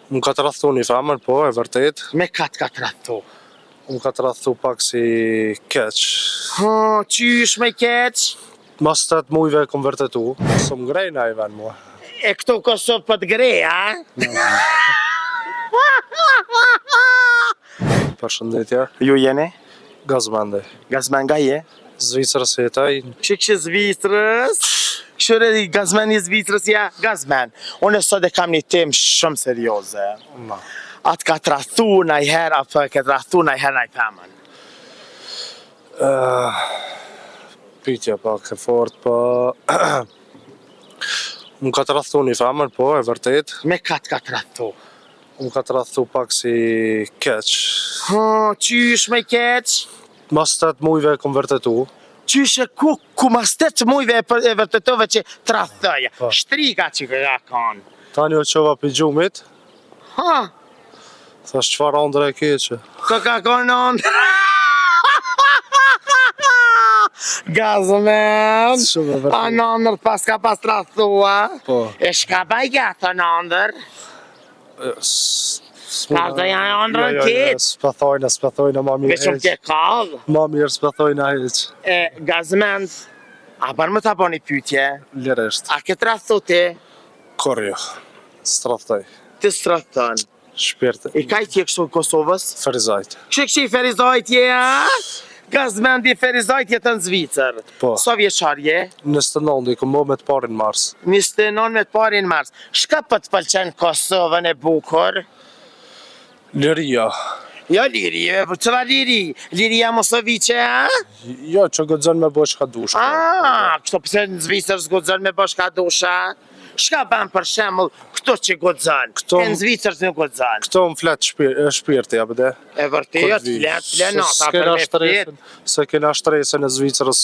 Më ka të rrethu një femër, po, e vërtet. Me katë ka të rrethu? Më ka të rrethu pak si keq. Qysh me keq? Mas 8 mujve e kom vërtetu. Së më grejna i ven mua. E këtu Kosovë për të grej, a? Përshëndetje. Ju jeni? Gazmende. Gazmen nga je? Zvicrës jetaj. Kështë Zvicrës? Kështë gazmen i Zvicrës ja? Gazmen, unë sot e kam një temë shumë serioze. Atë ka të rrethu na i herë, apo ka të rrethu na i herë na i femën? Pytja pak e fort, po... Më ka të rrethu një femër, po, e vërtet. Me katë ka të rrethu? Më ka të rrethu pak si keq. Qysh me keq? Mas 8 mujve e kom vërtetu. Qysh e ku mas 8 mujve e vërtetove që të rrethëja? Po. Shtrika që ka kanë. Tani o qova për gjumit. Thash qfar andër e keqe. Ka kanë andër? Gazmen, a nëndër pas ka pas të rrethua? Po. E shka baj gata nëndër? Ka të janë andrën keq? S'pëthojna ma mirë Veshëm ke kallë? Ma mirë s'pëthojna heq. Gazmen, a bërë më të bo një pytje? Lirisht. A ke të rrethu ti? Korjo. S'traftoj. Ti s'rrethon. Shpirti. I ka i tje kështu në Kosovës? Ferizajt. Kështë i Ferizajt je, a? Gazmendi Ferizajt jetë në Zvicër. Po. Sa vjeçar je? 29, i kom bo me të parin mars. 29 me të parin mars. Shka për të pëlqen Kosovën e bukur? Liria. Jo liri, qëra liri? Liria Mosovice, a? Jo, që gëdzën me bo shka dushka. Kështu pëse në Zvicër s'godzën me bo shka dusha? Shka ban për shembull këto që godzën? E në Zvicër s'nuk godzën. Këto më flet shpirti, apëde. E vërtet, flenata për me flet. Se kena shtresën e Zvicrës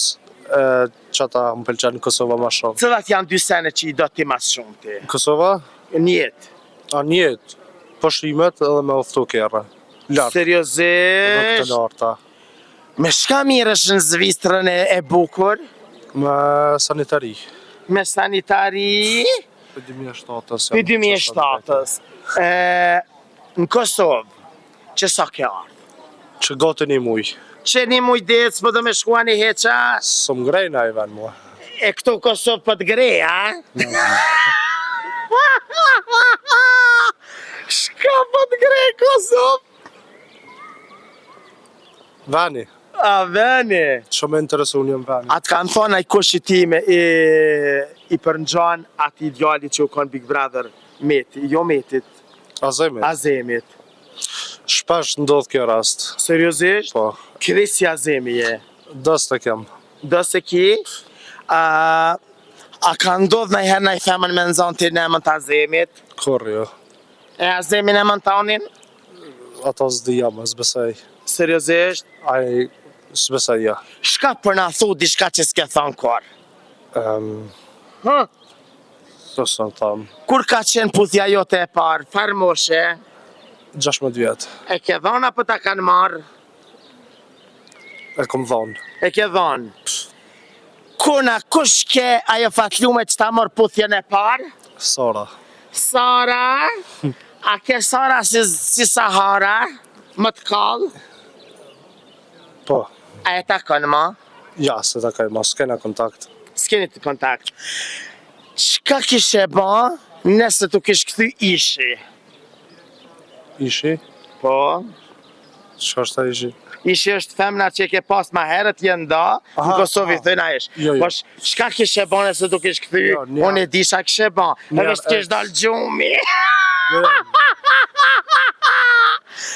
që ata më pëlqen në Kosova ma shumë. Cilat janë dy sene që i do ti mas shumë ti? Kosova? Njetë. A njetë. Pëshimet edhe me oftu kjerë. Lartë. Seriozisht? Të larta. Me shka mirësh në Zvicrën e bukur? Me sanitari. Me sanitari? Për 2007-ës. Për 2007-ës. Në Kosovë, që sa ke ardhë? Që gati një muj. Që një muj ditë s'pë do me shkua një heqa? Së më grejna i ven mua. E këtu Kosovë për të grej, a? Shka për të grej Kosovë? Veni. A veni? Që me interesu njëm veni. Atë kanë thonë aj kush i time i përngjan ati djali që u konë Big Brother Meti, jo Metit, Azemit. Azemit. Shpesh ndodh kjo rast. Seriozisht? Po. Këri si Azemi je? Dës të kem. Dëse ki? A ka ndodh në herë në i femën me nëzon të nëmën të Azemit? Kur jo. E Azemi nëmën të onin? Ato s'di jam, s'besaj. Seriozisht? Aj, s'besaj ja. Shka për na thu diçka që s'ke thonë kor? Së në thamë. Kur ka qenë puthja jote e parë? Farë moshe? 16 vjetë. E ke dhonë apo ta kanë marë? E kom dhonë. E ke dhonë? Kuna, kush ke ajo fatlume që ta morë puthjen e parë? Sara. Sara? A ke Sara si Sahara? Më të kallë? Po. A e takon ma? Ja, se ta kaj ma, s'kena kontakt. S'keni të kontakt. Qka kishe ba nëse tu kish këthy ishi? Ishi? Po? Qka është ta ishi? Ishi është femna që ke pas ma herët jenë da, në Kosovë i thëna ish. Jo. Po qka kishe ba nëse tu kish këthy? Unë e disha kishe ba, edhe s'kish dal gjumi.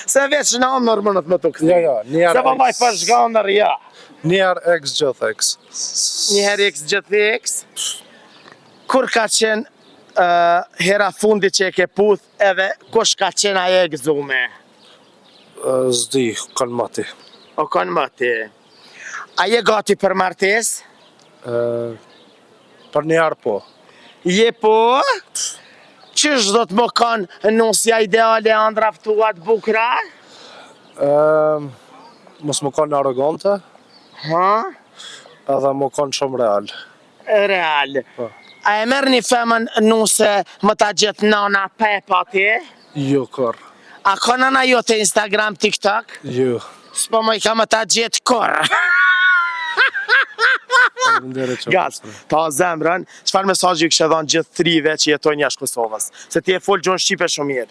Se veç në anër më në të më të këthy. Jo, Se po maj për shganër, ja. Njerë ex gjithë ex. Njerë ex gjithë ex. Kur ka qenë hera fundi që e ke puth edhe kush ka qenë aje e gëzume? Zdi, kanë mati. O kanë mati. Aje gati për martes? Për njerë po. Je po? Qysh do të më kanë nusja ideale andraftuat bukra? Mos më kanë arrogante. Ha? Edhe më kanë shumë real. Real. Po. A e merr një femën nuse më ta gjithë nana Pepa ti? Jo, kor. A ka nana jote Instagram, TikTok? Jo. S'po më i ka më ta gjithë kur. Faleminderit që Gaz, ta zemrën, çfarë mesazhi kishe dhënë gjithë thrive që jetojnë jashtë Kosovës? Se ti e fol gjuhën shqipe shumë mirë.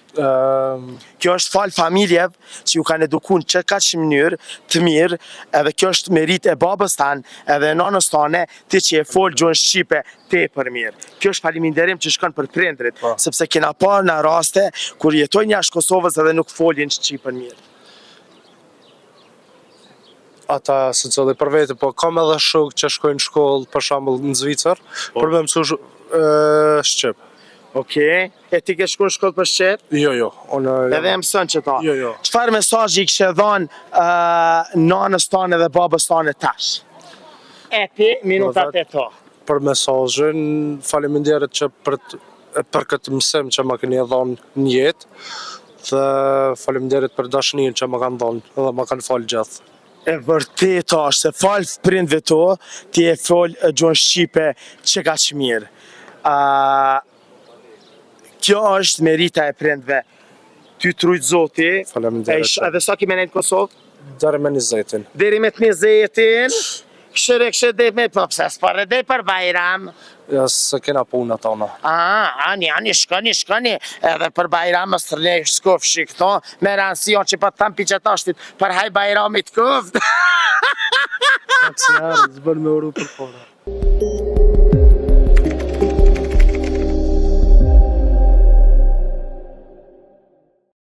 Kjo është fal familjeve që ju kanë edukuar që kaq në mënyrë të mirë, edhe kjo është merit e babës tanë, edhe e nanës tane, ti që e fol gjuhën shqipe tepër mirë. Kjo është faleminderim që shkon për prindrit, sepse kena parë në raste kur jetojnë jashtë Kosovës edhe nuk folin shqipen mirë. Ata se cili për vete, po kam edhe shok që shkojnë shkollë, për shembull në Zvicër, për me mësu shqip. Okej, e ti ke shku në shkollë për shqip? Jo, jo. Edhe e mësën që ta. Jo, jo. Çfarë mesazhi kishe dhënë nanës tane dhe babës tane tash? E ti, minutat e to. Për mesazhin, faleminderit që për këtë mësim që më keni dhënë në jetë, dhe faleminderit për dashninë që më kanë dhënë dhe më kanë falë gjithë. E vërtet është, se falë prindve to, ti e folë gjuhën shqipe që ka që mirë. Kjo është merita e prindve. Ty trujtë zoti, Faleminderit. edhe sa ki menet Kosovë? Deri me 20-in. Deri me të 20-in, këshire dhe me, po pse s'pare dhe për Bajram. Ja, se kena puna tona. Ani, shkoni, edhe për Bajram së tërlej skofshi këto, me ransion që pa të thamë piqetashtit, për haj Bajramit këft. Zbën me uru për pora.